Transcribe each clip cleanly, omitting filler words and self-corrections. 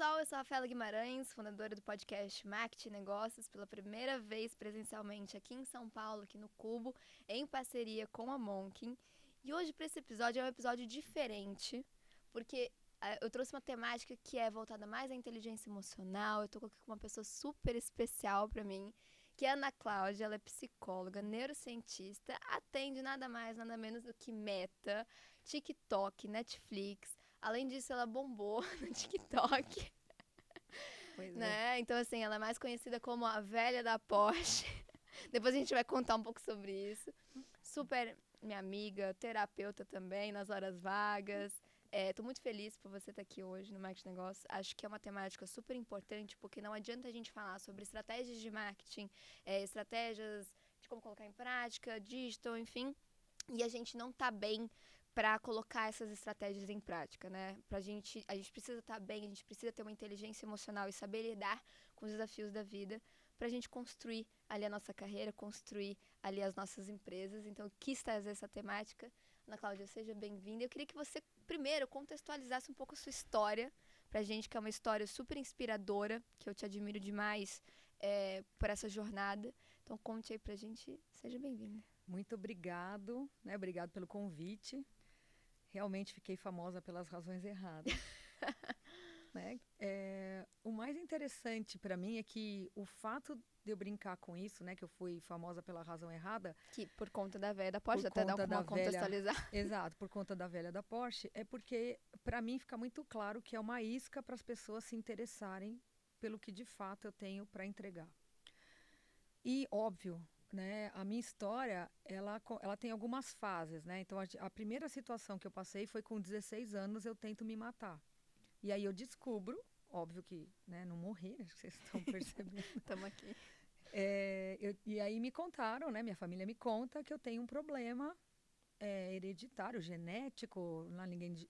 pessoal, eu sou a Rafaela Guimarães, fundadora do podcast Marketing e Negócios, pela primeira vez presencialmente aqui em São Paulo, aqui no Cubo, em parceria com a Monkin. E hoje, para esse episódio, é um episódio diferente, porque eu trouxe uma temática que é voltada mais à inteligência emocional. Eu tô aqui com uma pessoa super especial para mim, que é a Ana Cláudia. Ela é psicóloga, neurocientista, atende nada mais, nada menos do que Meta, TikTok, Netflix. Além disso, ela bombou no TikTok, Pois é. né? Então, assim, ela é mais conhecida como a velha da Porsche. Depois a gente vai contar um pouco sobre isso. Super minha amiga, terapeuta também, nas horas vagas. Tô muito feliz por você estar aqui hoje no Marketing Negócios. Acho que é uma temática super importante, porque não adianta a gente falar sobre estratégias de marketing, estratégias de como colocar em prática, digital, enfim, e a gente não tá bem para colocar essas estratégias em prática, né? A gente precisa estar bem, a gente precisa ter uma inteligência emocional e saber lidar com os desafios da vida para a gente construir ali a nossa carreira, construir ali as nossas empresas. Então, eu quis trazer essa temática. Ana Cláudia, seja bem-vinda. Eu queria que você, primeiro, contextualizasse um pouco a sua história pra gente, que é uma história super inspiradora, que eu te admiro demais por essa jornada. Então, conte aí pra gente. Seja bem-vinda. Muito obrigado, né? Obrigado pelo convite. Realmente fiquei famosa pelas razões erradas. Né? O mais interessante para mim é que o fato de eu brincar com isso, né, que eu fui famosa pela razão errada, Que por conta da velha da Porsche, por até dar conta da uma velha, contextualizar. exato, por conta da velha da Porsche, é porque para mim fica muito claro que é uma isca para as pessoas se interessarem pelo que de fato eu tenho para entregar. E óbvio, né, a minha história, ela tem algumas fases, né? Então a primeira situação que eu passei foi com 16 anos, eu tento me matar. E aí eu descubro, óbvio que, né, não morri, acho que vocês estão percebendo. Estamos aqui. E aí me contaram, né, minha família me conta que eu tenho um problema hereditário, genético,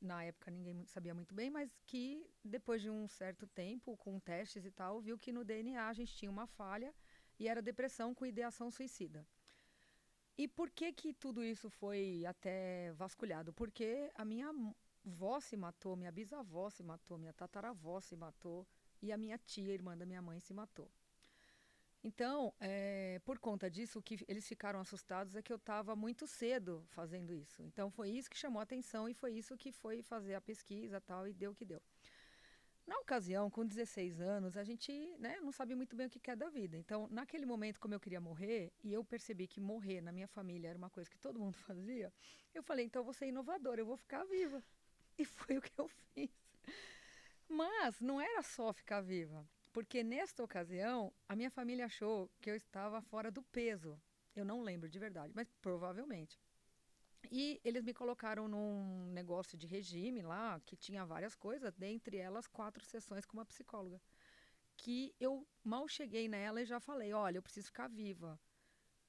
na época ninguém sabia muito bem, mas que depois de um certo tempo, com testes e tal, viu que no DNA a gente tinha uma falha e era depressão com ideação suicida. E por que que tudo isso foi até vasculhado? Porque a minha avó se matou, minha bisavó se matou, minha tataravó se matou e a minha tia, irmã da minha mãe, se matou. Então, por conta disso, o que eles ficaram assustados é que eu estava muito cedo fazendo isso. Então, foi isso que chamou a atenção e foi isso que foi fazer a pesquisa e tal, e deu o que deu. Na ocasião, com 16 anos, a gente, né, não sabia muito bem o que é da vida. Então, naquele momento, como eu queria morrer, e eu percebi que morrer na minha família era uma coisa que todo mundo fazia, eu falei, então eu vou ser inovadora, eu vou ficar viva. E foi o que eu fiz. Mas não era só ficar viva, porque nesta ocasião, a minha família achou que eu estava fora do peso. Eu não lembro de verdade, mas provavelmente. E eles me colocaram num negócio de regime lá, que tinha várias coisas, dentre elas 4 sessões com uma psicóloga. Que eu mal cheguei nela e já falei, olha, eu preciso ficar viva.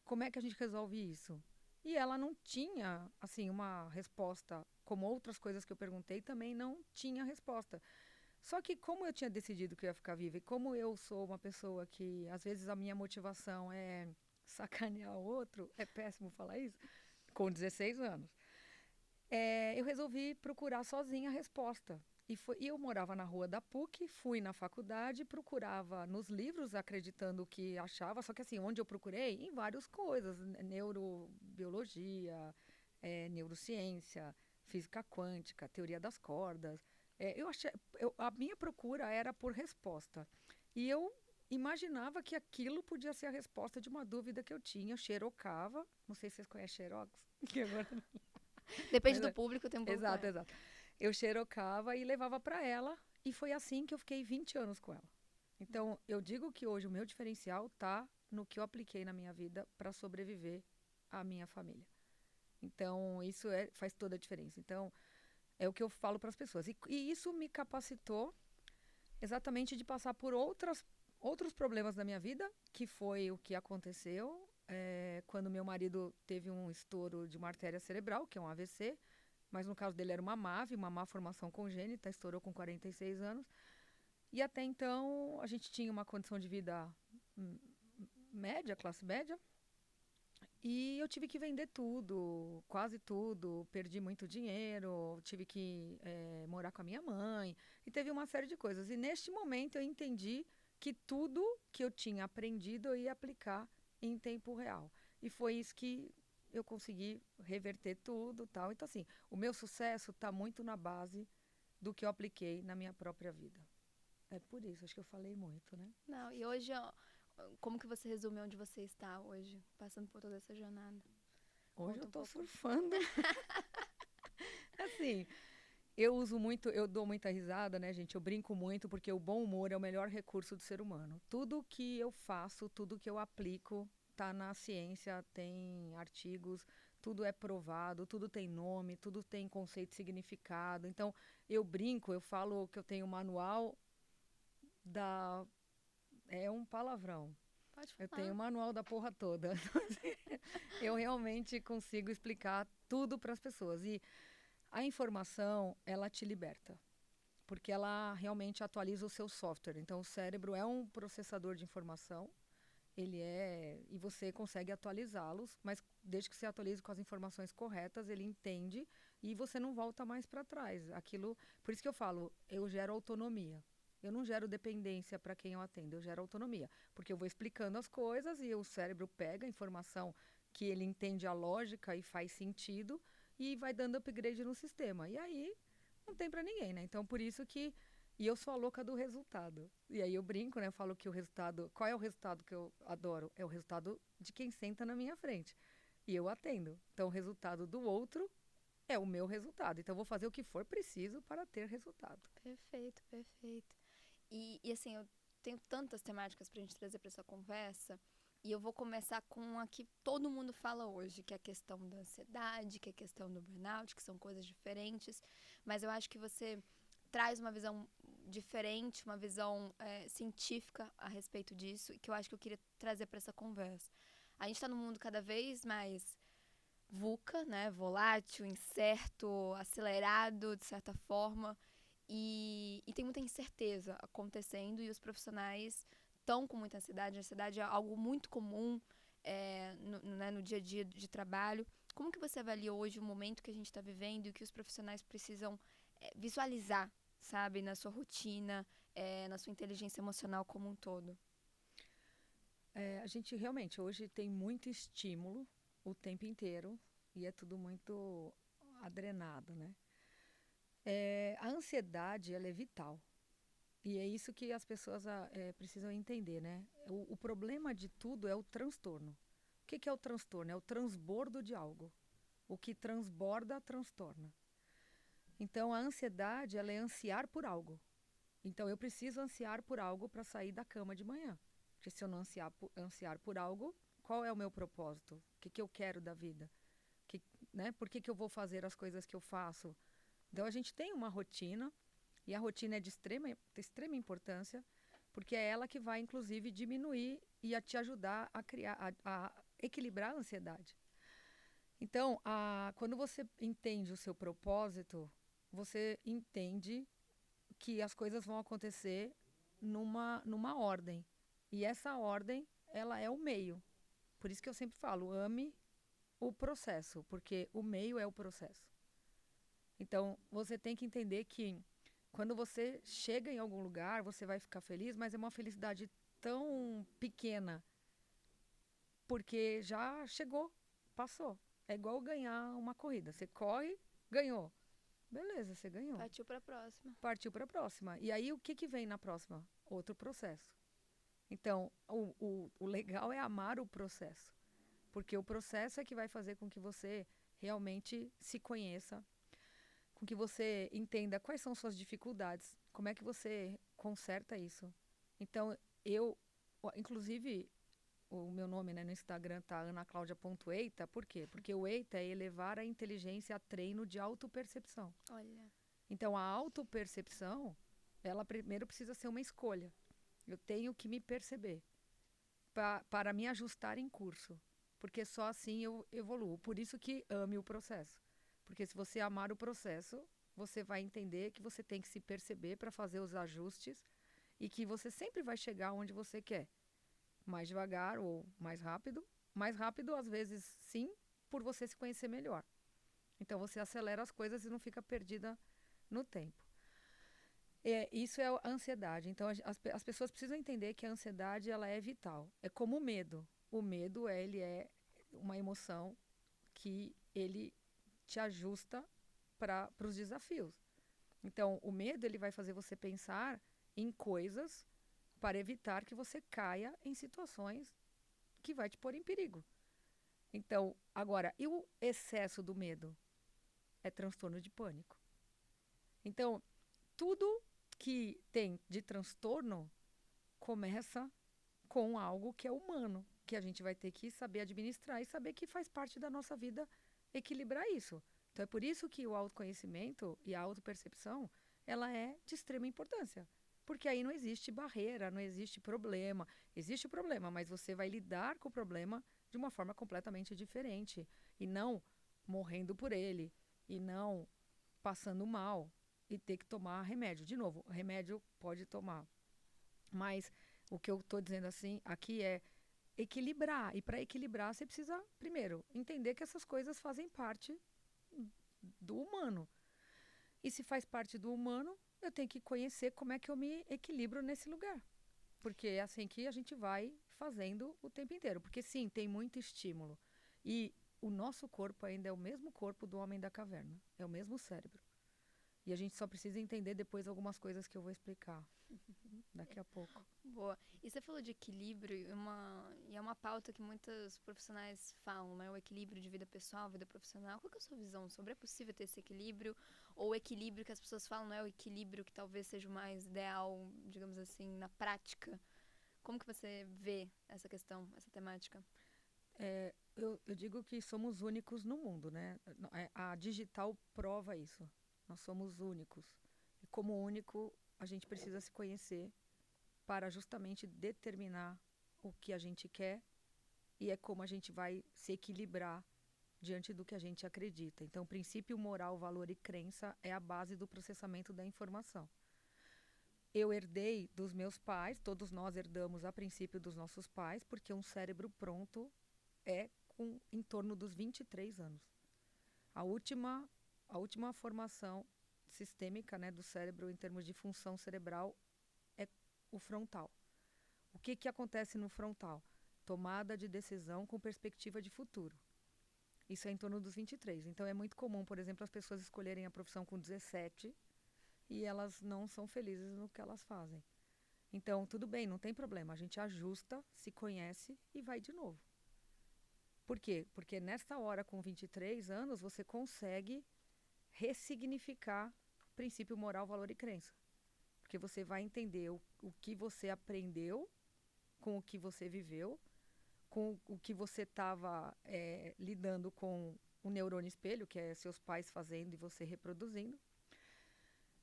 Como é que a gente resolve isso? E ela não tinha, assim, uma resposta, como outras coisas que eu perguntei, também não tinha resposta. Só que como eu tinha decidido que eu ia ficar viva e como eu sou uma pessoa que, às vezes, a minha motivação é sacanear o outro, é péssimo falar isso, com 16 anos. Eu resolvi procurar sozinha a resposta. E eu morava na rua da PUC, fui na faculdade, procurava nos livros, acreditando que achava, só que assim, onde eu procurei? Em várias coisas, neurobiologia, neurociência, física quântica, teoria das cordas. A minha procura era por resposta. E eu imaginava que aquilo podia ser a resposta de uma dúvida que eu tinha. Eu xerocava, não sei se vocês conhecem xerox, que agora Depende mas do público, tem um pouco. exato, exato. Eu xerocava e levava para ela, e foi assim que eu fiquei 20 anos com ela. Então, eu digo que hoje o meu diferencial tá no que eu apliquei na minha vida para sobreviver à minha família. Então, isso faz toda a diferença. Então, é o que eu falo para as pessoas. E isso me capacitou exatamente de passar por outros problemas da minha vida, que foi o que aconteceu quando meu marido teve um estouro de uma artéria cerebral, que é um AVC, mas no caso dele era uma MAV, uma má formação congênita, estourou com 46 anos. E até então a gente tinha uma condição de vida média, classe média. E eu tive que vender tudo, quase tudo, perdi muito dinheiro, tive que morar com a minha mãe, e teve uma série de coisas. E neste momento eu entendi que tudo que eu tinha aprendido eu ia aplicar em tempo real. E foi isso que eu consegui reverter tudo, tal. Então assim, o meu sucesso está muito na base do que eu apliquei na minha própria vida. É por isso, acho que eu falei muito, né? Não, e hoje, ó, como que você resume onde você está hoje, passando por toda essa jornada? Hoje Conta eu um tô pouco. surfando. Assim, eu uso muito, eu dou muita risada, né, gente? Eu brinco muito porque o bom humor é o melhor recurso do ser humano. Tudo que eu faço, tudo que eu aplico, tá na ciência, tem artigos, tudo é provado, tudo tem nome, tudo tem conceito e significado. Então, eu brinco, eu falo que eu tenho o manual da. É um palavrão. Pode Eu tenho falar. o manual da porra toda. Eu realmente consigo explicar tudo para as pessoas. E a informação, ela te liberta, porque ela realmente atualiza o seu software. Então, o cérebro é um processador de informação, e você consegue atualizá-los, mas desde que você atualize com as informações corretas, ele entende e você não volta mais para trás. Aquilo, por isso que eu falo, eu gero autonomia. Eu não gero dependência para quem eu atendo, eu gero autonomia, porque eu vou explicando as coisas e o cérebro pega a informação que ele entende a lógica e faz sentido e vai dando upgrade no sistema. E aí não tem para ninguém, né? Então por isso que e eu sou a louca do resultado. E aí eu brinco, né? Eu falo que o resultado. Qual é o resultado que eu adoro? É o resultado de quem senta na minha frente. E eu atendo. Então o resultado do outro é o meu resultado. Então eu vou fazer o que for preciso para ter resultado. Perfeito, perfeito. E assim, eu tenho tantas temáticas pra gente trazer pra essa conversa. E eu vou começar com a que todo mundo fala hoje, que é a questão da ansiedade, que é a questão do burnout, que são coisas diferentes. Mas eu acho que você traz uma visão diferente, uma visão científica a respeito disso, e que eu acho que eu queria trazer para essa conversa. A gente está num mundo cada vez mais VUCA, né? Volátil, incerto, acelerado, de certa forma. E tem muita incerteza acontecendo e os profissionais estão com muita ansiedade. A ansiedade é algo muito comum no dia a dia de trabalho. Como que você avalia hoje o momento que a gente está vivendo e o que os profissionais precisam visualizar, sabe, na sua rotina, na sua inteligência emocional como um todo? A gente realmente hoje tem muito estímulo o tempo inteiro e é tudo muito adrenado, né? A ansiedade, ela é vital. E é isso que as pessoas precisam entender, né? O problema de tudo é o transtorno. O que é o transtorno? É o transbordo de algo. O que transborda, transtorna. Então, a ansiedade, ela é ansiar por algo. Então, eu preciso ansiar por algo para sair da cama de manhã. Porque se eu não ansiar por algo, qual é o meu propósito? O que eu quero da vida? Né? Por que eu vou fazer as coisas que eu faço? Então, a gente tem uma rotina, e a rotina é de extrema importância, porque é ela que vai, inclusive, diminuir e a te ajudar a criar, a equilibrar a ansiedade. Então, quando você entende o seu propósito, você entende que as coisas vão acontecer numa ordem. E essa ordem, ela é o meio. Por isso que eu sempre falo, ame o processo, porque o meio é o processo. Então, você tem que entender que quando você chega em algum lugar, você vai ficar feliz, mas é uma felicidade tão pequena, porque já chegou, passou. É igual ganhar uma corrida. Você corre, ganhou. Beleza, você ganhou. Partiu para a próxima. Partiu para a próxima. E aí, o que vem na próxima? Outro processo. Então, o legal é amar o processo. Porque o processo é que vai fazer com que você realmente se conheça, com que você entenda quais são suas dificuldades, como é que você conserta isso. Então, inclusive, o meu nome, né, no Instagram tá anaclaudia.eita, por quê? Porque o EITA é elevar a inteligência a treino de autopercepção. Olha. Então, a autopercepção, ela primeiro precisa ser uma escolha. Eu tenho que me perceber para me ajustar em curso, porque só assim eu evoluo. Por isso que ame o processo. Porque se você amar o processo, você vai entender que você tem que se perceber para fazer os ajustes e que você sempre vai chegar onde você quer. Mais devagar ou mais rápido, mais rápido, às vezes sim, por você se conhecer melhor. Então você acelera as coisas e não fica perdida no tempo. Isso é a ansiedade. Então as pessoas precisam entender que a ansiedade ela é vital. É como o medo. O medo ele é uma emoção que ele te ajusta para os desafios. Então o medo ele vai fazer você pensar em coisas para evitar que você caia em situações que vai te pôr em perigo. Então, agora, e o excesso do medo? É transtorno de pânico. Então, tudo que tem de transtorno começa com algo que é humano, que a gente vai ter que saber administrar e saber que faz parte da nossa vida equilibrar isso. Então, é por isso que o autoconhecimento e a autopercepção, ela é de extrema importância. Porque aí não existe barreira, não existe problema. Existe o problema, mas você vai lidar com o problema de uma forma completamente diferente. E não morrendo por ele. E não passando mal e ter que tomar remédio. De novo, remédio pode tomar. Mas o que eu estou dizendo assim aqui é equilibrar. E para equilibrar, você precisa, primeiro, entender que essas coisas fazem parte do humano. E se faz parte do humano, eu tenho que conhecer como é que eu me equilibro nesse lugar. Porque é assim que a gente vai fazendo o tempo inteiro. Porque sim, tem muito estímulo. E o nosso corpo ainda é o mesmo corpo do homem da caverna. É o mesmo cérebro. E a gente só precisa entender depois algumas coisas que eu vou explicar daqui a pouco. Boa. E você falou de equilíbrio, e é uma pauta que muitos profissionais falam, né? O equilíbrio de vida pessoal, vida profissional. Qual que é a sua visão sobre? É possível ter esse equilíbrio? Ou o equilíbrio que as pessoas falam não é o equilíbrio que talvez seja o mais ideal, digamos assim, na prática? Como que você vê essa questão, essa temática? Eu digo que somos únicos no mundo, né? A digital prova isso. Nós somos únicos. E como único, a gente precisa se conhecer para justamente determinar o que a gente quer e é como a gente vai se equilibrar diante do que a gente acredita. Então, princípio moral, valor e crença é a base do processamento da informação. Eu herdei dos meus pais, todos nós herdamos a princípio dos nossos pais, porque um cérebro pronto é em torno dos 23 anos. A última formação sistêmica, né, do cérebro em termos de função cerebral é o frontal. O que acontece no frontal? Tomada de decisão com perspectiva de futuro. Isso é em torno dos 23. Então é muito comum, por exemplo, as pessoas escolherem a profissão com 17 e elas não são felizes no que elas fazem. Então, tudo bem, não tem problema. A gente ajusta, se conhece e vai de novo. Por quê? Porque nesta hora, com 23 anos, você consegue ressignificar princípio moral, valor e crença. Porque você vai entender o que você aprendeu com o que você viveu, com o que você estava lidando com o neurônio espelho, que é seus pais fazendo e você reproduzindo.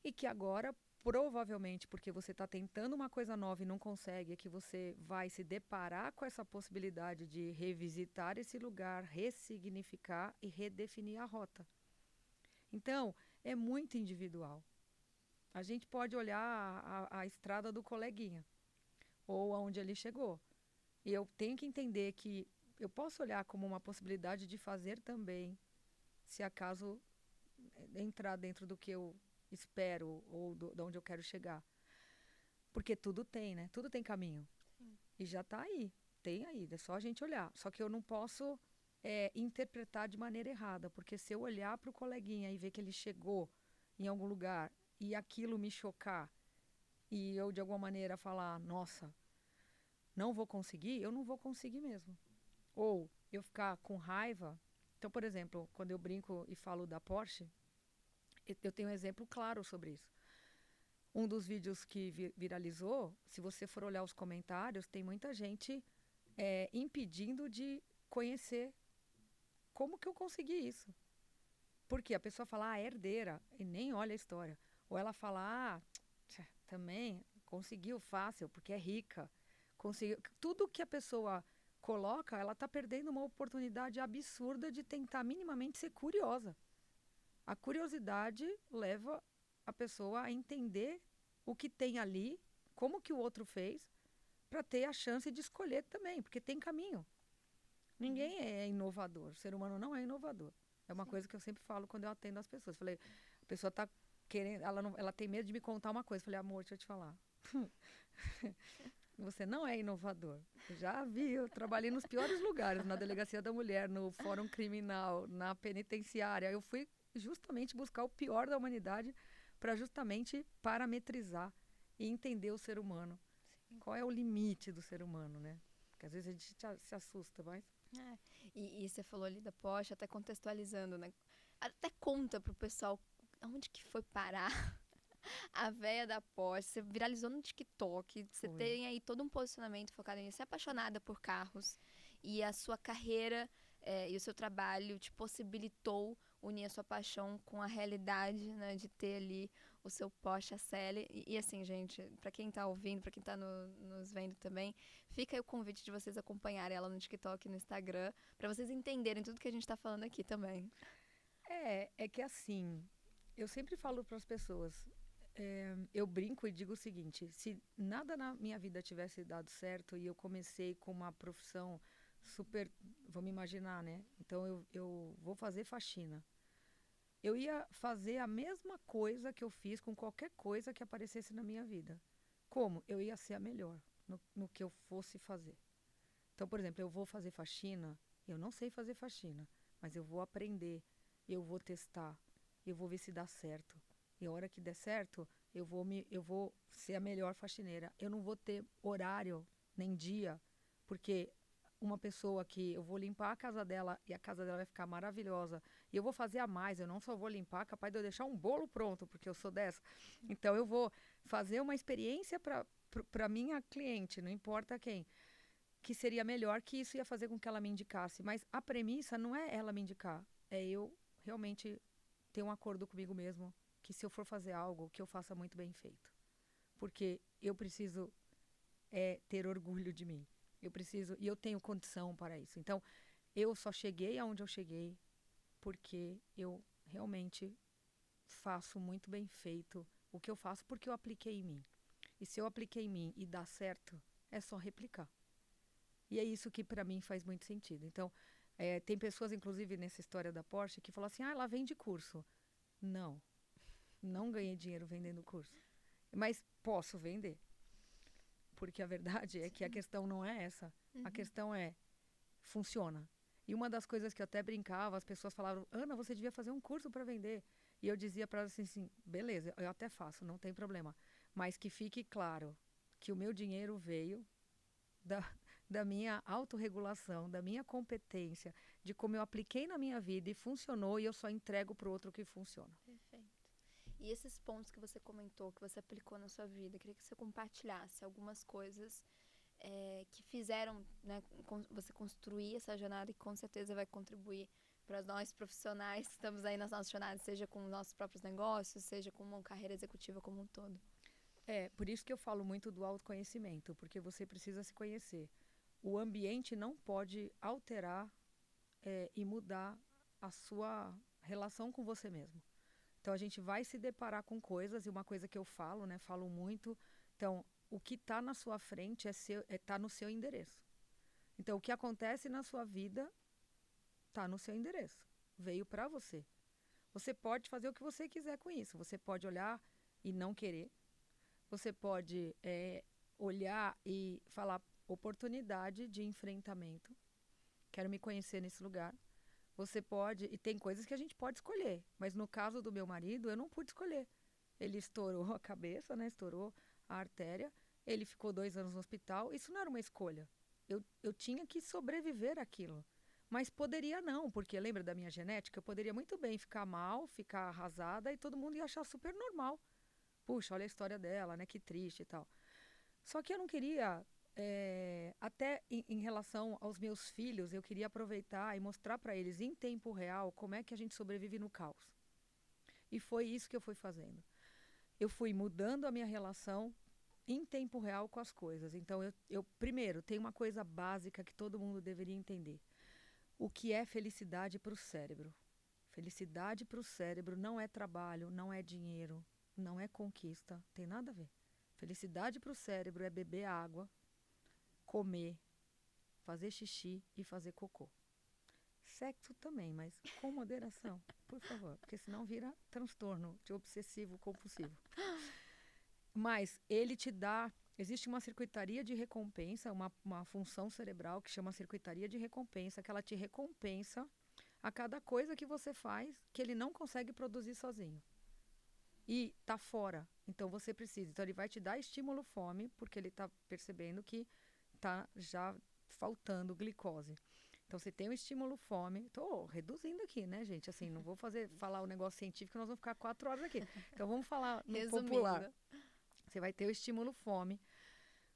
E que agora, provavelmente, porque você está tentando uma coisa nova e não consegue, é que você vai se deparar com essa possibilidade de revisitar esse lugar, ressignificar e redefinir a rota. Então, é muito individual. A gente pode olhar a estrada do coleguinha, ou aonde ele chegou. E eu tenho que entender que eu posso olhar como uma possibilidade de fazer também, se acaso entrar dentro do que eu espero ou de onde eu quero chegar. Porque tudo tem, né? Tudo tem caminho. Sim. E já está aí, tem aí, é só a gente olhar. Só que eu não posso interpretar de maneira errada, porque se eu olhar para o coleguinha e ver que ele chegou em algum lugar e aquilo me chocar e eu de alguma maneira falar, nossa, não vou conseguir, eu não vou conseguir mesmo. Ou eu ficar com raiva. Então, por exemplo, quando eu brinco e falo da Porsche, eu tenho um exemplo claro sobre isso. Um dos vídeos que viralizou, se você for olhar os comentários, tem muita gente impedindo de conhecer como que eu consegui isso. Porque a pessoa fala, é herdeira, e nem olha a história. Ou ela fala, também conseguiu fácil, porque é rica. Conseguiu. Tudo que a pessoa coloca, ela está perdendo uma oportunidade absurda de tentar minimamente ser curiosa. A curiosidade leva a pessoa a entender o que tem ali, como que o outro fez, para ter a chance de escolher também, porque tem caminho. Ninguém é inovador. O ser humano não é inovador. É uma Sim. coisa que eu sempre falo quando eu atendo as pessoas. Falei, a pessoa tá querendo, ela tem medo de me contar uma coisa. Falei, amor, deixa eu te falar. Você não é inovador. Eu já vi, eu trabalhei nos piores lugares, na Delegacia da Mulher, no Fórum Criminal, na penitenciária. Eu fui justamente buscar o pior da humanidade para justamente parametrizar e entender o ser humano. Sim. Qual é o limite do ser humano, né? Porque às vezes a gente se assusta, mas... É. E você falou ali da Porsche, até contextualizando, né? Até conta pro pessoal aonde que foi parar a véia da Porsche. Você viralizou no TikTok, você Foi. tem aí todo um posicionamento focado nisso. Você é apaixonada por carros e a sua carreira e o seu trabalho te possibilitou unir a sua paixão com a realidade, né, de ter ali o seu Porsche a Sally. E assim, gente, pra quem tá ouvindo, pra quem tá nos vendo também, fica aí o convite de vocês acompanharem ela no TikTok e no Instagram, pra vocês entenderem tudo que a gente tá falando aqui também. É que assim, eu sempre falo para as pessoas, eu brinco e digo o seguinte: se nada na minha vida tivesse dado certo e eu comecei com uma profissão super, vamos imaginar, né? Então eu vou fazer faxina. Eu ia fazer a mesma coisa que eu fiz com qualquer coisa que aparecesse na minha vida. Como? Eu ia ser a melhor no que eu fosse fazer. Então, por exemplo, eu vou fazer faxina, eu não sei fazer faxina, mas eu vou aprender, eu vou testar, eu vou ver se dá certo. E a hora que der certo, eu vou ser a melhor faxineira. Eu não vou ter horário nem dia, porque uma pessoa que eu vou limpar a casa dela e a casa dela vai ficar maravilhosa. E eu vou fazer a mais, eu não só vou limpar, capaz de eu deixar um bolo pronto, porque eu sou dessa. Então eu vou fazer uma experiência para minha cliente, não importa quem, que seria melhor, que isso ia fazer com que ela me indicasse. Mas a premissa não é ela me indicar, é eu realmente ter um acordo comigo mesmo, que se eu for fazer algo, que eu faça muito bem feito. Porque eu preciso ter orgulho de mim. Eu preciso, e eu tenho condição para isso. Então, eu só cheguei aonde eu cheguei porque eu realmente faço muito bem feito o que eu faço, porque eu apliquei em mim. E se eu apliquei em mim e dá certo, é só replicar. E é isso que para mim faz muito sentido. Então, tem pessoas, inclusive nessa história da Porsche, que falam assim: ah, ela vende curso. Não, não ganhei dinheiro vendendo curso. Mas posso vender. Porque a verdade é que a Sim. questão não é essa. A Uhum. questão é, funciona. E uma das coisas que eu até brincava, as pessoas falavam: Ana, você devia fazer um curso para vender. E eu dizia para elas assim, beleza, eu até faço, não tem problema. Mas que fique claro que o meu dinheiro veio da, da minha autorregulação, da minha competência, de como eu apliquei na minha vida e funcionou, e eu só entrego para o outro que funciona. Perfeito. E esses pontos que você comentou, que você aplicou na sua vida, queria que você compartilhasse algumas coisas que fizeram, né, você construir essa jornada e com certeza vai contribuir para nós profissionais que estamos aí nas nossas jornadas, seja com os nossos próprios negócios, seja com uma carreira executiva como um todo. Por isso que eu falo muito do autoconhecimento, porque você precisa se conhecer. O ambiente não pode alterar e mudar a sua relação com você mesmo. Então a gente vai se deparar com coisas, e uma coisa que eu falo, né, falo muito, então o que está na sua frente tá no seu endereço. Então o que acontece na sua vida está no seu endereço, veio para você. Você pode fazer o que você quiser com isso. Você pode olhar e não querer. Você pode olhar e falar oportunidade de enfrentamento. Quero me conhecer nesse lugar. Você pode, e tem coisas que a gente pode escolher, mas no caso do meu marido, eu não pude escolher. Ele estourou a cabeça, né? Estourou a artéria. Ele ficou 2 anos no hospital. Isso não era uma escolha. Eu tinha que sobreviver àquilo. Mas poderia não, porque lembra da minha genética? Eu poderia muito bem ficar mal, ficar arrasada e todo mundo ia achar super normal. Puxa, olha a história dela, né? Que triste e tal. Só que eu não queria, até em relação aos meus filhos, eu queria aproveitar e mostrar para eles em tempo real como é que a gente sobrevive no caos. E foi isso que eu fui fazendo. Eu fui mudando a minha relação em tempo real com as coisas. Então, eu primeiro, tem uma coisa básica que todo mundo deveria entender. O que é felicidade para o cérebro? Felicidade para o cérebro não é trabalho, não é dinheiro, não é conquista, tem nada a ver. Felicidade para o cérebro é beber água, comer, fazer xixi e fazer cocô. Sexo também, mas com moderação, por favor, porque senão vira transtorno de obsessivo compulsivo. Mas ele te dá, existe uma circuitaria de recompensa, uma função cerebral que chama circuitaria de recompensa, que ela te recompensa a cada coisa que você faz que ele não consegue produzir sozinho. E tá fora, então você precisa. Então ele vai te dar estímulo fome, porque ele tá percebendo que tá já faltando glicose. Então você tem um estímulo fome. Tô reduzindo aqui, né, gente? Assim, não vou falar o negócio científico, nós vamos ficar 4 horas aqui. Então vamos falar no popular. Você vai ter o estímulo fome.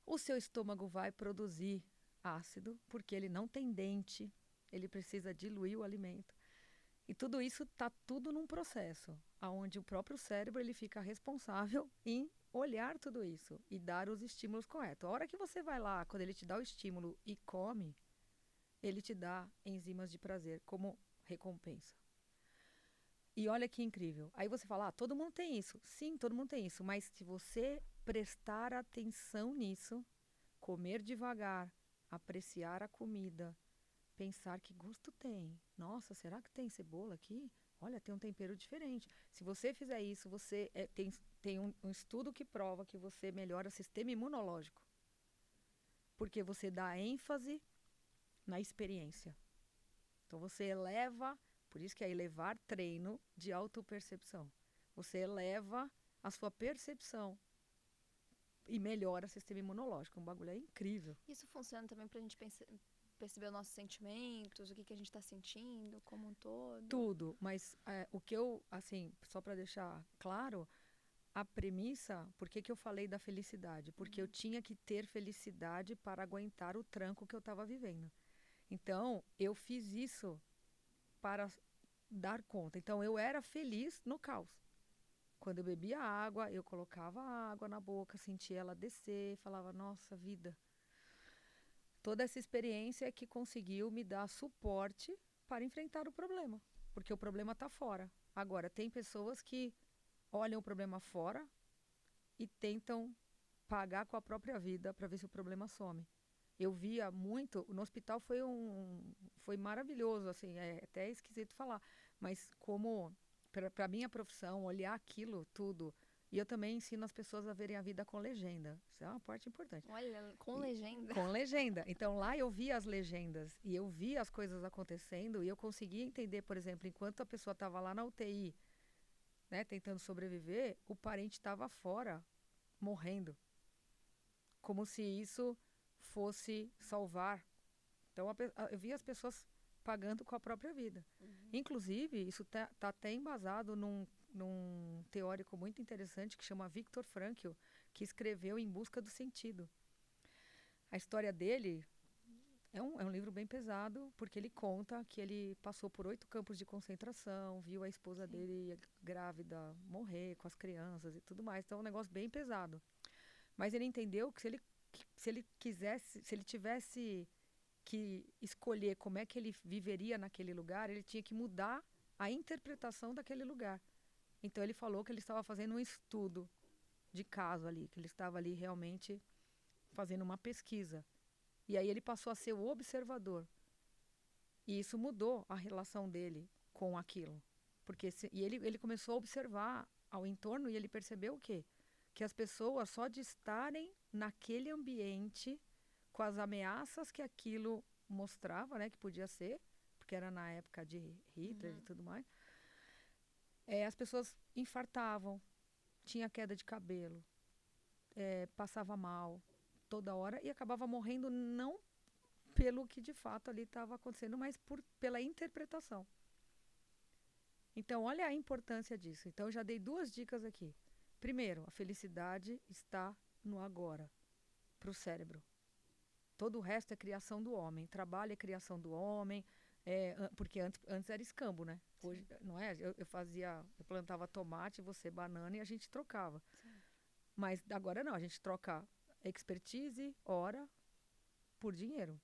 O seu estômago vai produzir ácido, porque ele não tem dente, ele precisa diluir o alimento. E tudo isso está tudo num processo, onde o próprio cérebro ele fica responsável em olhar tudo isso e dar os estímulos corretos. A hora que você vai lá, quando ele te dá o estímulo e come, ele te dá enzimas de prazer como recompensa. E olha que incrível. Aí você fala, todo mundo tem isso. Sim, todo mundo tem isso. Mas se você prestar atenção nisso, comer devagar, apreciar a comida, pensar que gosto tem. Nossa, será que tem cebola aqui? Olha, tem um tempero diferente. Se você fizer isso, você tem um estudo que prova que você melhora o sistema imunológico. Porque você dá ênfase na experiência. Então você eleva, por isso que é elevar treino de autopercepção. Você eleva a sua percepção e melhora o sistema imunológico. Um bagulho é incrível. Isso funciona também pra gente perceber os nossos sentimentos, o que a gente está sentindo como um todo? Tudo, mas o que eu, assim, só para deixar claro, a premissa, por que eu falei da felicidade? Porque eu tinha que ter felicidade para aguentar o tranco que eu estava vivendo. Então, eu fiz isso para dar conta. Então, eu era feliz no caos. Quando eu bebia água, eu colocava a água na boca, sentia ela descer, falava, nossa, vida. Toda essa experiência é que conseguiu me dar suporte para enfrentar o problema, porque o problema está fora. Agora, tem pessoas que olham o problema fora e tentam pagar com a própria vida para ver se o problema some. Eu via muito, no hospital foi maravilhoso, assim, é até esquisito falar, mas como para minha profissão, olhar aquilo tudo. E eu também ensino as pessoas a verem a vida com legenda. Isso é uma parte importante. Olha, com legenda. Com legenda. Então lá eu via as legendas e eu via as coisas acontecendo e eu conseguia entender, por exemplo, enquanto a pessoa estava lá na UTI, né, tentando sobreviver, o parente estava fora, morrendo. Como se isso fosse salvar. Então eu via as pessoas pagando com a própria vida. Inclusive, isso tá até embasado num teórico muito interessante que chama Viktor Frankl, que escreveu Em Busca do Sentido. A história dele é um livro bem pesado, porque ele conta que ele passou por 8 campos de concentração, viu a esposa dele grávida morrer com as crianças e tudo mais. Então é um negócio bem pesado. Mas ele entendeu que se ele quisesse, se ele tivesse que escolher como é que ele viveria naquele lugar, ele tinha que mudar a interpretação daquele lugar. Então ele falou que ele estava fazendo um estudo de caso ali, que ele estava ali realmente fazendo uma pesquisa. E aí ele passou a ser o observador. E isso mudou a relação dele com aquilo. E ele começou a observar ao entorno e ele percebeu o quê? Que as pessoas só de estarem naquele ambiente com as ameaças que aquilo mostrava, né, que podia ser, porque era na época de Hitler e tudo mais, as pessoas infartavam, tinha queda de cabelo, passava mal toda hora e acabava morrendo não pelo que de fato ali estava acontecendo, mas pela interpretação. Então, olha a importância disso. Então, eu já dei 2 dicas aqui. Primeiro, a felicidade está no agora, para o cérebro. Todo o resto é criação do homem. Trabalho é criação do homem, porque antes era escambo, né? Hoje, não é? Eu plantava tomate, você banana e a gente trocava. Sim. Mas agora não, a gente troca expertise, hora, por dinheiro.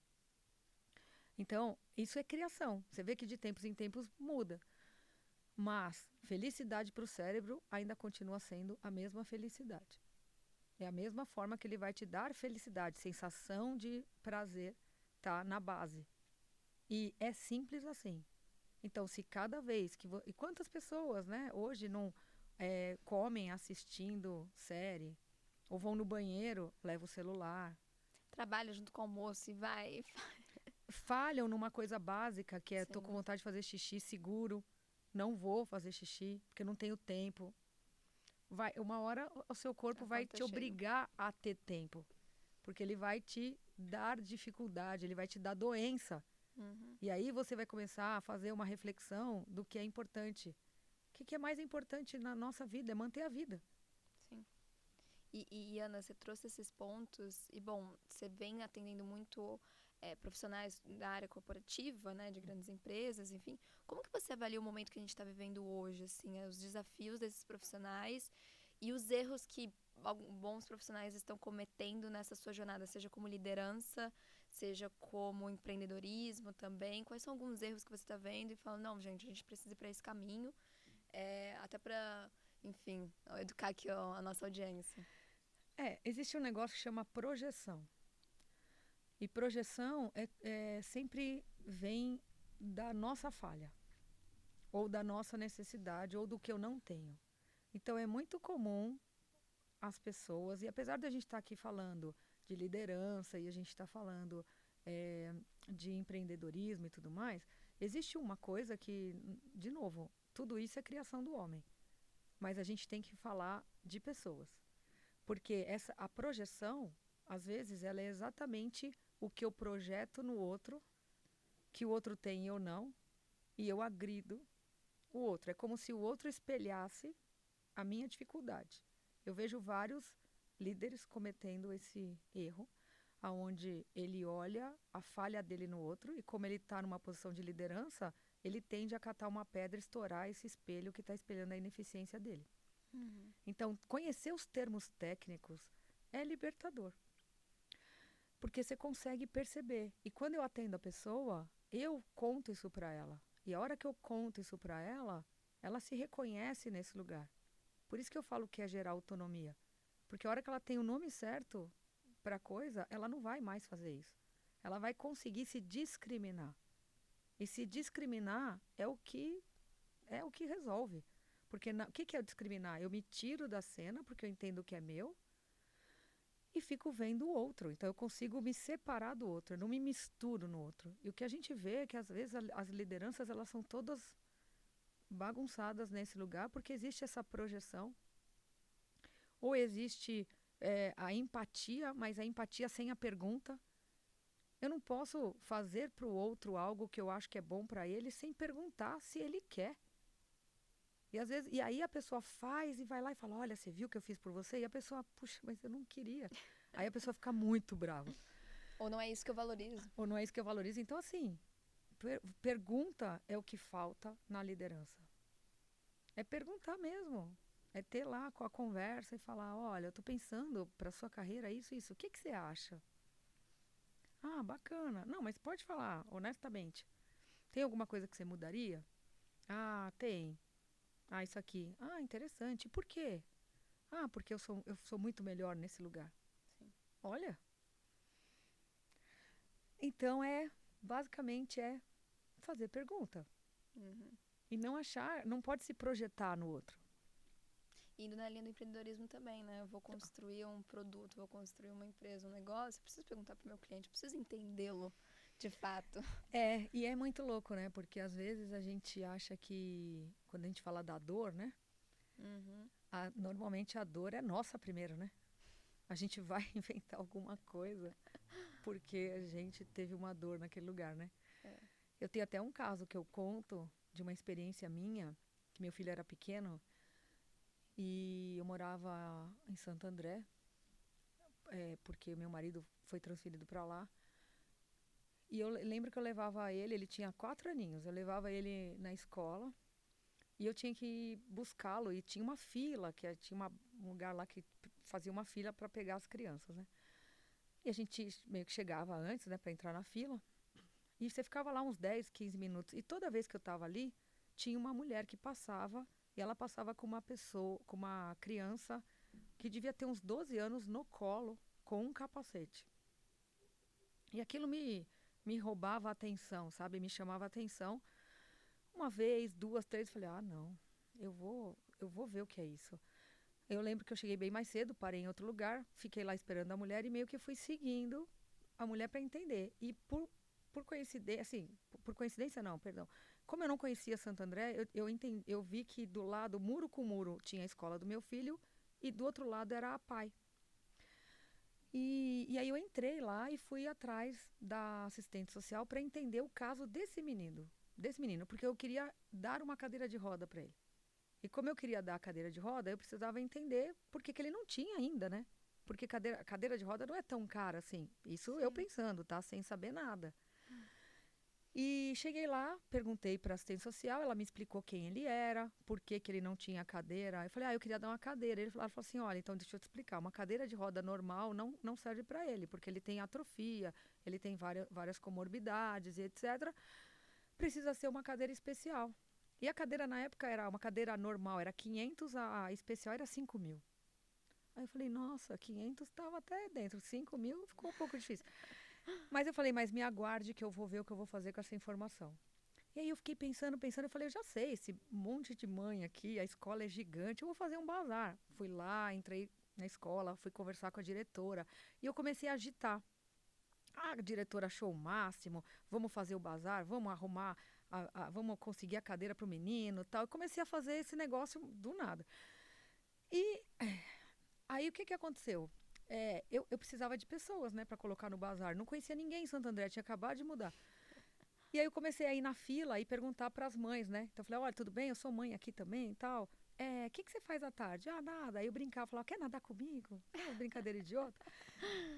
Então, isso é criação. Você vê que de tempos em tempos muda. Mas felicidade para o cérebro ainda continua sendo a mesma felicidade. É a mesma forma que ele vai te dar felicidade, sensação de prazer tá na base. E é simples assim. Então, se cada vez que... E quantas pessoas, né, hoje não comem assistindo série, ou vão no banheiro, levam o celular. Trabalha junto com o almoço e vai. Falham numa coisa básica, que é, tô com Sim, vontade de fazer xixi seguro, não vou fazer xixi, porque não tenho tempo. Uma hora o seu corpo a vai conta te chega. obrigar a ter tempo, porque ele vai te dar dificuldade, ele vai te dar doença. Uhum, E aí você vai começar a fazer uma reflexão do que é importante. O que é mais importante na nossa vida? É manter a vida. sim. Ana, você trouxe esses pontos e, bom, você vem atendendo muito profissionais da área corporativa, né, de grandes empresas, enfim. Como que você avalia o momento que a gente está vivendo hoje, assim, os desafios desses profissionais e os erros que bons profissionais estão cometendo nessa sua jornada, seja como liderança, seja como empreendedorismo também? Quais são alguns erros que você está vendo e falando, não, gente, a gente precisa ir para esse caminho, até para, enfim, educar aqui a nossa audiência. Existe um negócio que chama projeção. E projeção sempre vem da nossa falha, ou da nossa necessidade, ou do que eu não tenho. Então é muito comum as pessoas, e apesar da gente estar aqui falando de liderança e a gente está falando de empreendedorismo e tudo mais, existe uma coisa que, de novo, tudo isso é criação do homem. Mas a gente tem que falar de pessoas. Porque a projeção, às vezes, ela é exatamente o que eu projeto no outro, que o outro tem e eu não, e eu agrido o outro. É como se o outro espelhasse a minha dificuldade. Eu vejo vários líderes cometendo esse erro, aonde ele olha a falha dele no outro e como ele está numa posição de liderança, ele tende a catar uma pedra e estourar esse espelho que está espelhando a ineficiência dele. Uhum. Então, conhecer os termos técnicos é libertador. Porque você consegue perceber. E quando eu atendo a pessoa, eu conto isso para ela. E a hora que eu conto isso para ela, ela se reconhece nesse lugar. Por isso que eu falo que é gerar autonomia. Porque a hora que ela tem o nome certo para a coisa, ela não vai mais fazer isso. Ela vai conseguir se discriminar. E se discriminar é o que resolve. Porque o que é discriminar? Eu me tiro da cena porque eu entendo que é meu e fico vendo o outro. Então eu consigo me separar do outro, eu não me misturo no outro. E o que a gente vê é que às vezes as lideranças elas são todas bagunçadas nesse lugar porque existe essa projeção. Ou existe a empatia, mas a empatia sem a pergunta. Eu não posso fazer para o outro algo que eu acho que é bom para ele sem perguntar se ele quer. E às vezes, e aí a pessoa faz e vai lá e fala, olha, você viu o que eu fiz por você? E a pessoa, puxa, mas eu não queria. Aí a pessoa fica muito brava. Ou não é isso que eu valorizo. Ou não é isso que eu valorizo. Então, assim, pergunta é o que falta na liderança. É perguntar mesmo. É ter lá com a conversa e falar, olha, eu tô pensando para sua carreira isso e isso. O que que você acha? Ah, bacana. Não, mas pode falar, honestamente. Tem alguma coisa que você mudaria? Ah, tem. Ah, isso aqui. Ah, interessante. Por quê? Ah, porque eu sou muito melhor nesse lugar. Sim. Olha. Então basicamente fazer pergunta. Uhum. E não achar, não pode se projetar no outro. Indo na linha do empreendedorismo também, né? Eu vou construir um produto, vou construir uma empresa, um negócio, eu preciso perguntar pro meu cliente, eu preciso entendê-lo de fato. E é muito louco, né? Porque às vezes a gente acha que, quando a gente fala da dor, né? Uhum. Normalmente a dor é nossa primeiro, né? A gente vai inventar alguma coisa porque a gente teve uma dor naquele lugar, né? É. Eu tenho até um caso que eu conto de uma experiência minha, que meu filho era pequeno e eu morava em Santo André, porque meu marido foi transferido para lá. E eu lembro que eu levava ele tinha 4 aninhos, eu levava ele na escola e eu tinha que buscá-lo e tinha uma fila, tinha um lugar lá que fazia uma fila para pegar as crianças, né? E a gente meio que chegava antes, né, para entrar na fila. E você ficava lá uns 10, 15 minutos. E toda vez que eu estava ali, tinha uma mulher que passava e ela passava com uma pessoa, com uma criança que devia ter uns 12 anos no colo com um capacete. E aquilo me roubava a atenção, sabe? Me chamava a atenção. Uma vez, duas, três, falei, não, eu vou ver o que é isso. Eu lembro que eu cheguei bem mais cedo, parei em outro lugar, fiquei lá esperando a mulher e meio que fui seguindo a mulher para entender. E por coincidência, assim, por coincidência não, perdão. Como eu não conhecia Santo André, eu vi que do lado, muro com muro, tinha a escola do meu filho e do outro lado era a PAI. E aí eu entrei lá e fui atrás da assistente social para entender o caso desse menino, porque eu queria dar uma cadeira de roda para ele. E como eu queria dar a cadeira de roda, eu precisava entender por que ele não tinha ainda, né? Porque cadeira de roda não é tão cara assim. Isso Sim. eu pensando, tá? Sem saber nada. E cheguei lá, perguntei para a assistente social, ela me explicou quem ele era, por que ele não tinha cadeira. Eu falei, eu queria dar uma cadeira. Ela falou assim, olha, então deixa eu te explicar, uma cadeira de roda normal não serve para ele, porque ele tem atrofia, ele tem várias comorbidades e etc. Precisa ser uma cadeira especial. E a cadeira na época era uma cadeira normal, era 500, a especial era 5 mil. Aí eu falei, nossa, 500 estava até dentro, 5 mil ficou um pouco difícil. Mas eu falei, mas me aguarde que eu vou ver o que eu vou fazer com essa informação. E aí eu fiquei pensando, eu falei, eu já sei, esse monte de mãe aqui, a escola é gigante, eu vou fazer um bazar. Fui lá, entrei na escola, fui conversar com a diretora e eu comecei a agitar. A diretora achou o máximo, vamos fazer o bazar, vamos arrumar, vamos conseguir a cadeira para o menino e tal. Eu comecei a fazer esse negócio do nada. E aí o que aconteceu? Eu precisava de pessoas, né, para colocar no bazar. Não conhecia ninguém em Santo André, tinha acabado de mudar. E aí eu comecei a ir na fila e perguntar para as mães, né? Então eu falei, olha, tudo bem? Eu sou mãe aqui também e tal. O que você faz à tarde? Nada. Aí eu brincava, falava, quer nadar comigo? Brincadeira idiota.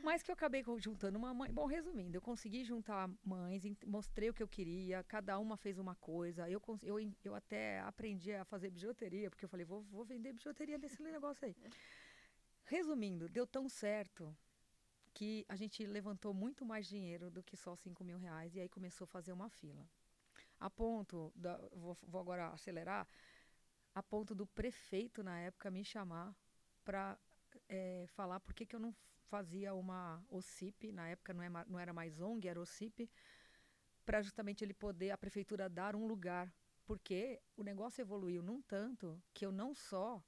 Mas que eu acabei juntando uma mãe. Bom, resumindo, eu consegui juntar mães, mostrei o que eu queria, cada uma fez uma coisa. Eu até aprendi a fazer bijuteria, porque eu falei, vou vender bijuteria desse negócio aí. Resumindo, deu tão certo que a gente levantou muito mais dinheiro do que só 5 mil reais e aí começou a fazer uma fila. A ponto, vou agora acelerar, a ponto do prefeito na época me chamar para falar por que eu não fazia uma OCIP, na época não era mais ONG, era OCIP, para justamente ele poder, a prefeitura, dar um lugar, porque o negócio evoluiu num tanto que eu não só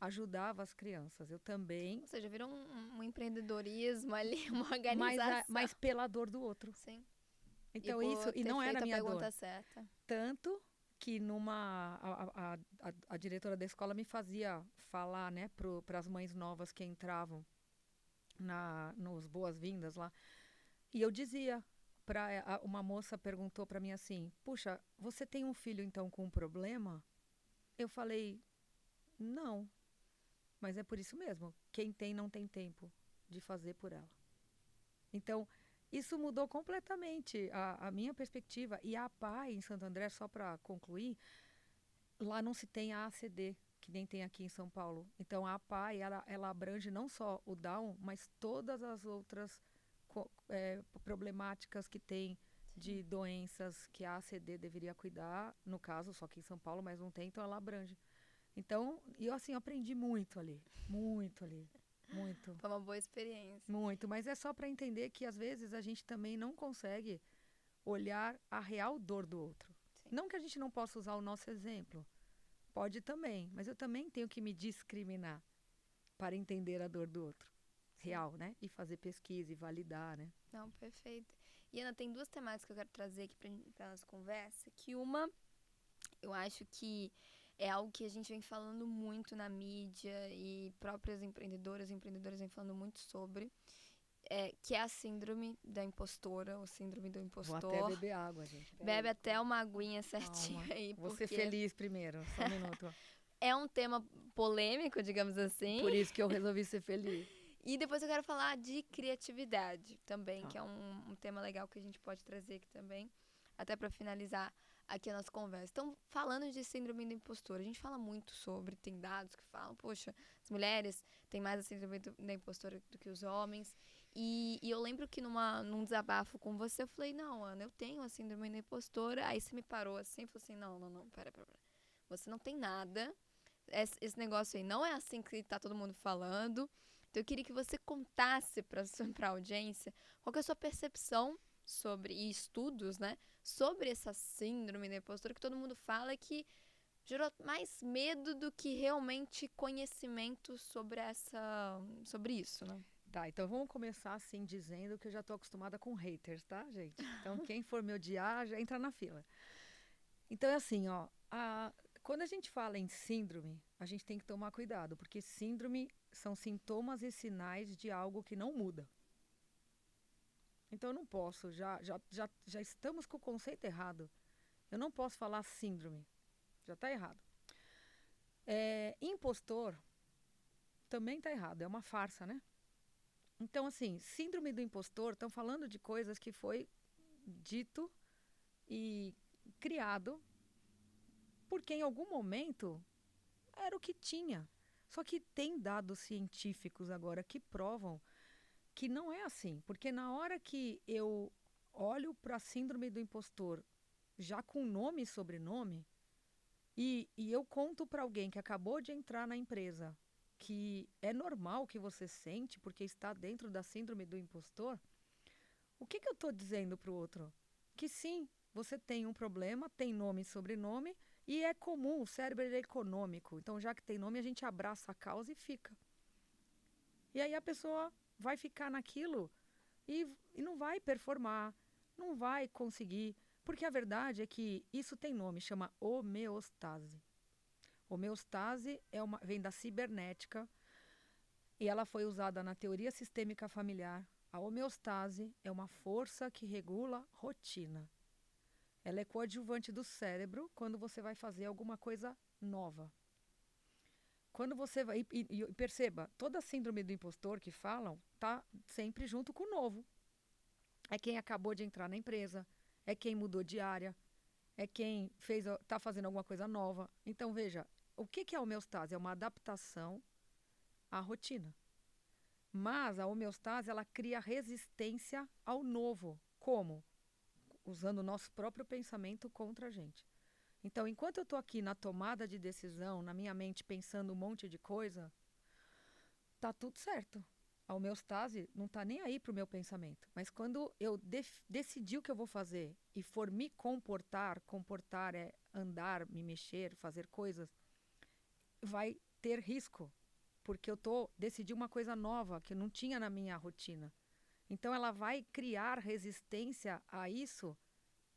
ajudava as crianças, eu também... Ou seja, virou um empreendedorismo ali, uma organização. Mas pela dor do outro. Sim. Então e não era a minha dor. Certa. Tanto que a diretora da escola me fazia falar, né, para as mães novas que entravam nos boas-vindas lá. E eu dizia, uma moça perguntou para mim assim, puxa, você tem um filho então com um problema? Eu falei, não, mas é por isso mesmo, quem tem não tem tempo de fazer por ela. Então, isso mudou completamente a minha perspectiva. E a PAI em Santo André, só para concluir, lá não se tem a ACD, que nem tem aqui em São Paulo. Então, a PAI, ela abrange não só o Down, mas todas as outras problemáticas que tem de doenças que a ACD deveria cuidar, no caso, só que em São Paulo, mas não tem, então ela abrange. Então, eu assim, aprendi muito ali, muito. Foi uma boa experiência. Muito, mas é só para entender que às vezes a gente também não consegue olhar a real dor do outro. Sim. Não que a gente não possa usar o nosso exemplo, pode também, mas eu também tenho que me discriminar para entender a dor do outro. Sim. Real, né? E fazer pesquisa e validar, né? Não, perfeito. E Ana, tem duas temáticas que eu quero trazer aqui para nossa conversa, que uma, eu acho que é algo que a gente vem falando muito na mídia e próprias empreendedoras e empreendedores vêm falando muito sobre, que é a síndrome da impostora, ou síndrome do impostor. Vou até beber água, gente. Bebe até uma aguinha certinha aí. Vou ser feliz primeiro, só um minuto. É um tema polêmico, digamos assim. Por isso que eu resolvi ser feliz. E depois eu quero falar de criatividade também, que é um tema legal que a gente pode trazer aqui também, até para finalizar aqui a nossa conversa. Então, falando de síndrome do impostor, a gente fala muito sobre, tem dados que falam, poxa, as mulheres têm mais a síndrome da impostora do que os homens. E eu lembro que num desabafo com você, eu falei, não, Ana, eu tenho a síndrome da impostora. Aí você me parou assim e falou assim, não, pera. Você não tem nada, esse negócio aí não é assim que tá todo mundo falando. Então, eu queria que você contasse para a audiência qual que é a sua percepção sobre, e estudos, né, sobre essa síndrome do impostor, que todo mundo fala que gerou mais medo do que realmente conhecimento sobre isso, né? Tá, então vamos começar assim dizendo que eu já tô acostumada com haters, tá, gente? Então quem for me odiar já entra na fila. Então é assim, ó, quando a gente fala em síndrome, a gente tem que tomar cuidado, porque síndrome são sintomas e sinais de algo que não muda. Então eu não posso, já estamos com o conceito errado. Eu não posso falar síndrome, já está errado. Impostor também está errado, é uma farsa, né? Então, assim, síndrome do impostor, estão falando de coisas que foi dito e criado porque em algum momento era o que tinha. Só que tem dados científicos agora que provam que não é assim. Porque na hora que eu olho para a síndrome do impostor já com nome e sobrenome, e eu conto para alguém que acabou de entrar na empresa que é normal que você sente porque está dentro da síndrome do impostor, o que eu estou dizendo para o outro? Que sim, você tem um problema, tem nome e sobrenome, e é comum, o cérebro é econômico. Então, já que tem nome, a gente abraça a causa e fica. E aí a pessoa vai ficar naquilo e não vai performar, não vai conseguir. Porque a verdade é que isso tem nome, chama homeostase. Homeostase vem da cibernética e ela foi usada na teoria sistêmica familiar. A homeostase é uma força que regula rotina. Ela é coadjuvante do cérebro quando você vai fazer alguma coisa nova. Quando você vai. E perceba, toda a síndrome do impostor que falam está sempre junto com o novo. É quem acabou de entrar na empresa, é quem mudou de área, é quem está fazendo alguma coisa nova. Então, veja, o que é a homeostase? É uma adaptação à rotina. Mas a homeostase, ela cria resistência ao novo. Como? Usando o nosso próprio pensamento contra a gente. Então, enquanto eu estou aqui na tomada de decisão, na minha mente pensando um monte de coisa, tá tudo certo. A homeostase não está nem aí para o meu pensamento. Mas quando eu decidir o que eu vou fazer e for me comportar, comportar é andar, me mexer, fazer coisas, vai ter risco. Porque eu decidi uma coisa nova que eu não tinha na minha rotina. Então ela vai criar resistência a isso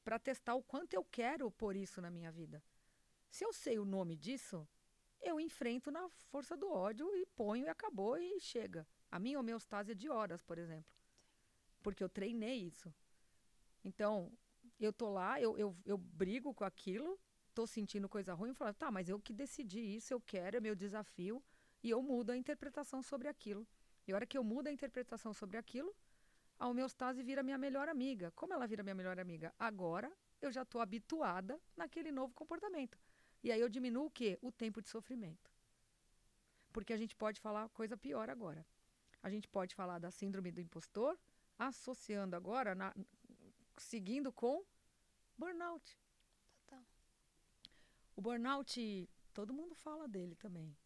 para testar o quanto eu quero pôr isso na minha vida. Se eu sei o nome disso, eu enfrento na força do ódio e ponho e acabou e chega. A minha homeostase é de horas, por exemplo. Porque eu treinei isso. Então, eu tô lá, eu brigo com aquilo, tô sentindo coisa ruim, falo, tá, mas eu que decidi isso, eu quero, é meu desafio, e eu mudo a interpretação sobre aquilo. E a hora que eu mudo a interpretação sobre aquilo, a homeostase vira minha melhor amiga. Como ela vira minha melhor amiga? Agora eu já estou habituada naquele novo comportamento. E aí eu diminuo o quê? O tempo de sofrimento. Porque a gente pode falar coisa pior agora. A gente pode falar da síndrome do impostor, associando agora, seguindo com burnout. Total. O burnout, todo mundo fala dele também.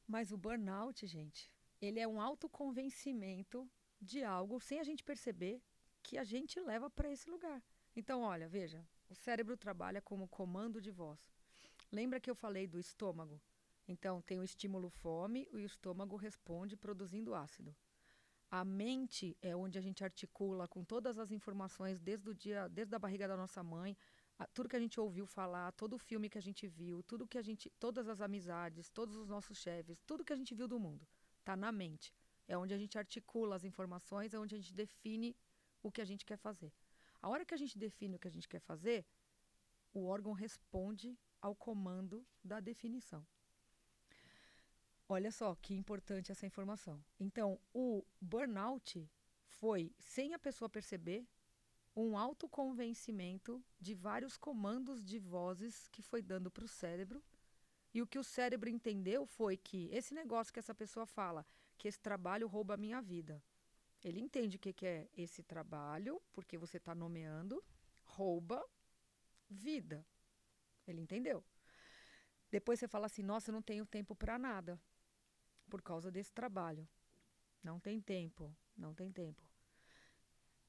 Mas o burnout, gente, ele é um autoconvencimento de algo sem a gente perceber que a gente leva para esse lugar. Então, olha, veja, o cérebro trabalha como comando de voz. Lembra que eu falei do estômago? Então, tem o estímulo fome e o estômago responde produzindo ácido. A mente é onde a gente articula com todas as informações desde a barriga da nossa mãe, tudo que a gente ouviu falar, todo o filme que a gente viu, todas as amizades, todos os nossos chefes, tudo que a gente viu do mundo, está na mente. É onde a gente articula as informações, é onde a gente define o que a gente quer fazer. A hora que a gente define o que a gente quer fazer, o órgão responde ao comando da definição. Olha só que importante essa informação. Então, o burnout foi, sem a pessoa perceber, um autoconvencimento de vários comandos de vozes que foi dando para o cérebro. E o que o cérebro entendeu foi que esse negócio que essa pessoa fala, que esse trabalho rouba a minha vida. Ele entende o que é esse trabalho, porque você está nomeando, rouba vida. Ele entendeu. Depois você fala assim, nossa, eu não tenho tempo para nada por causa desse trabalho. Não tem tempo, não tem tempo.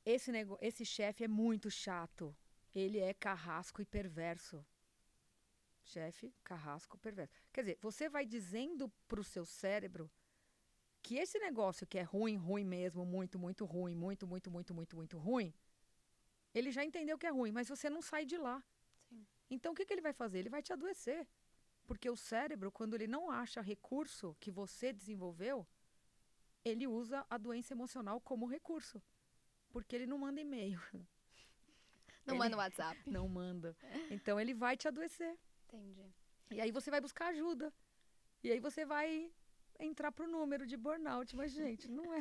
Esse chefe é muito chato. Ele é carrasco e perverso. Chefe, carrasco, perverso. Quer dizer, você vai dizendo pro seu cérebro que esse negócio que é ruim, ruim mesmo, muito, muito ruim, muito, muito, muito, muito, muito ruim, ele já entendeu que é ruim, mas você não sai de lá. Sim. Então, o que ele vai fazer? Ele vai te adoecer. Porque o cérebro, quando ele não acha recurso que você desenvolveu, ele usa a doença emocional como recurso. Porque ele não manda e-mail. Não manda WhatsApp. Não manda. Então, ele vai te adoecer. Entendi. E aí você vai buscar ajuda. E aí você vai entrar pro número de burnout. Mas, gente, não é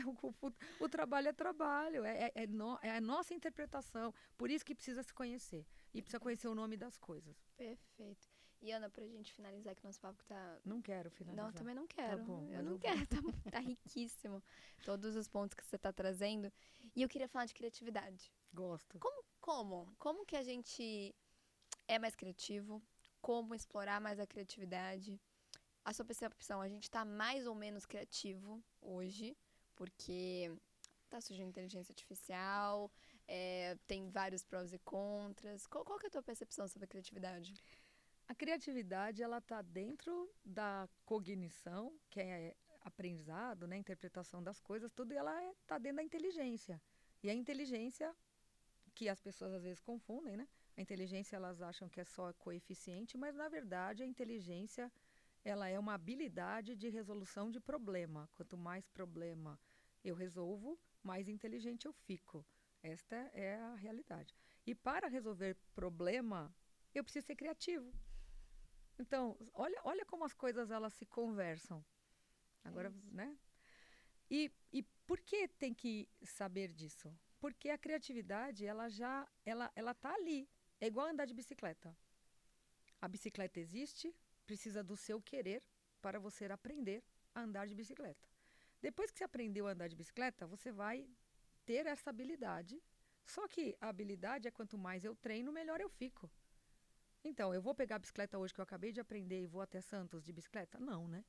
o trabalho é trabalho. É a nossa interpretação. Por isso que precisa se conhecer. E precisa conhecer o nome das coisas. Perfeito. E Ana, pra gente finalizar que nosso papo tá... Não quero finalizar. Não, também não quero. Tá bom, eu mas não eu quero. Tá riquíssimo. Todos os pontos que você tá trazendo. E eu queria falar de criatividade. Gosto. Como que a gente é mais criativo? Como explorar mais a criatividade? A sua percepção, a gente tá mais ou menos criativo hoje, porque tá surgindo inteligência artificial, tem vários prós e contras. Qual que é a tua percepção sobre a criatividade? A criatividade, ela tá dentro da cognição, que é aprendizado, né, interpretação das coisas, tudo, e ela tá dentro da inteligência. E a inteligência, que as pessoas às vezes confundem, né? A inteligência, elas acham que é só coeficiente, mas na verdade a inteligência, ela é uma habilidade de resolução de problema. Quanto mais problema eu resolvo, mais inteligente eu fico. Esta é a realidade. E para resolver problema, eu preciso ser criativo. Então, olha como as coisas elas se conversam. Agora, né? E por que tem que saber disso? Porque a criatividade, ela tá ali. É igual andar de bicicleta. A bicicleta existe, precisa do seu querer para você aprender a andar de bicicleta. Depois que você aprendeu a andar de bicicleta, você vai ter essa habilidade. Só que a habilidade é quanto mais eu treino, melhor eu fico. Então, eu vou pegar a bicicleta hoje que eu acabei de aprender e vou até Santos de bicicleta? Não, né?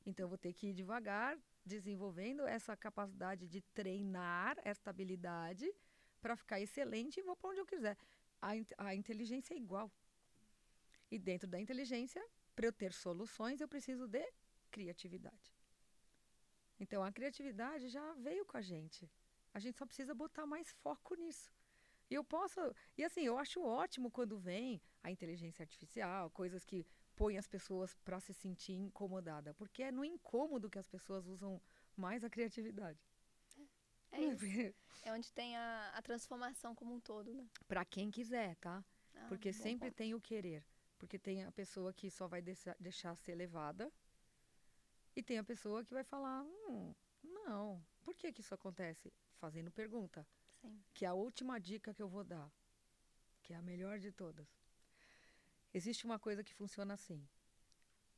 Então, eu vou ter que ir devagar, desenvolvendo essa capacidade de treinar esta habilidade para ficar excelente e vou para onde eu quiser. A inteligência é igual. E dentro da inteligência, para eu ter soluções, eu preciso de criatividade. Então, a criatividade já veio com a gente. A gente só precisa botar mais foco nisso. E assim, eu acho ótimo quando vem a inteligência artificial, coisas que põem as pessoas para se sentir incomodada, porque é no incômodo que as pessoas usam mais a criatividade. É isso. É onde tem a transformação como um todo, né? Para quem quiser, tá? Porque bom sempre ponto. tem o querer. Porque tem a pessoa que só vai deixar ser levada e tem a pessoa que vai falar, não, por que isso acontece? Fazendo pergunta. Sim. Que é a última dica que eu vou dar, que é a melhor de todas. Existe uma coisa que funciona assim.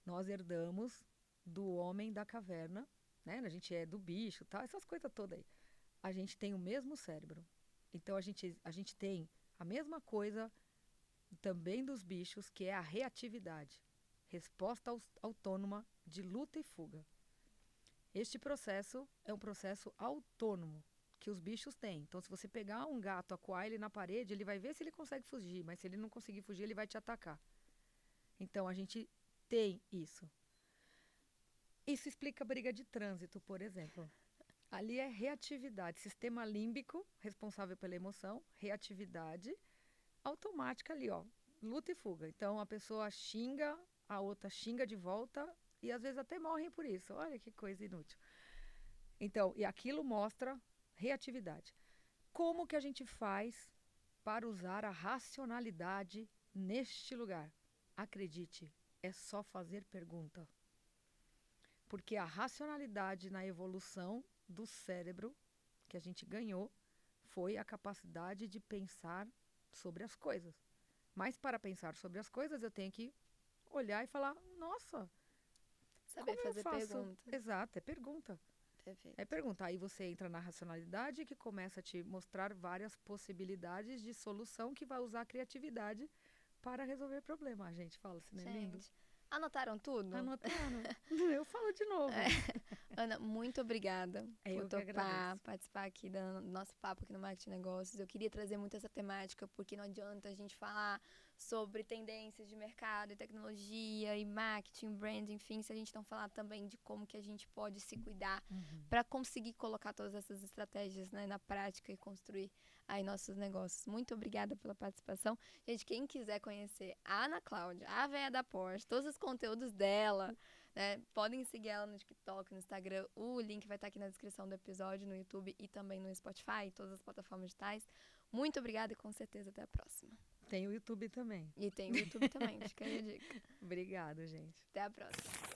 Nós herdamos do homem da caverna, né? A gente é do bicho, tá? Essas coisas todas aí. A gente tem o mesmo cérebro. Então, a gente tem a mesma coisa também dos bichos, que é a reatividade. Resposta autônoma de luta e fuga. Este processo é um processo autônomo que os bichos têm. Então, se você pegar um gato, acuar ele na parede, ele vai ver se ele consegue fugir, mas se ele não conseguir fugir, ele vai te atacar. Então, a gente tem isso. Isso explica a briga de trânsito, por exemplo. Ali é reatividade, sistema límbico, responsável pela emoção, reatividade, automática ali, ó, luta e fuga. Então, a pessoa xinga, a outra xinga de volta e às vezes até morrem por isso. Olha que coisa inútil. Então, e aquilo mostra reatividade. Como que a gente faz para usar a racionalidade neste lugar? Acredite, é só fazer pergunta. Porque a racionalidade na evolução do cérebro que a gente ganhou foi a capacidade de pensar sobre as coisas. Mas para pensar sobre as coisas, eu tenho que olhar e falar, nossa, Saber como fazer eu faço? pergunta. Exato, é pergunta. Perfeito. É perguntar. Aí você entra na racionalidade, que começa a te mostrar várias possibilidades de solução que vai usar a criatividade para resolver problema. A gente fala assim, não é lindo? Anotaram tudo? Anotaram? Eu falo de novo. Ana, muito obrigada Eu por que topar agradeço. participar aqui do nosso papo aqui no Marketing Negócios. Eu queria trazer muito essa temática, porque não adianta a gente falar sobre tendências de mercado e tecnologia e marketing, branding, enfim, se a gente não falar também de como que a gente pode se cuidar para conseguir colocar todas essas estratégias, né, na prática e construir aí nossos negócios. Muito obrigada pela participação. Gente, quem quiser conhecer a Ana Cláudia, a véia da Porsche, todos os conteúdos dela, né, podem seguir ela no TikTok, no Instagram. O link vai estar aqui na descrição do episódio, no YouTube e também no Spotify, todas as plataformas digitais. Muito obrigada e com certeza até a próxima. Tem o YouTube também. E tem o YouTube também, fica aí a dica. Obrigada, gente. Até a próxima.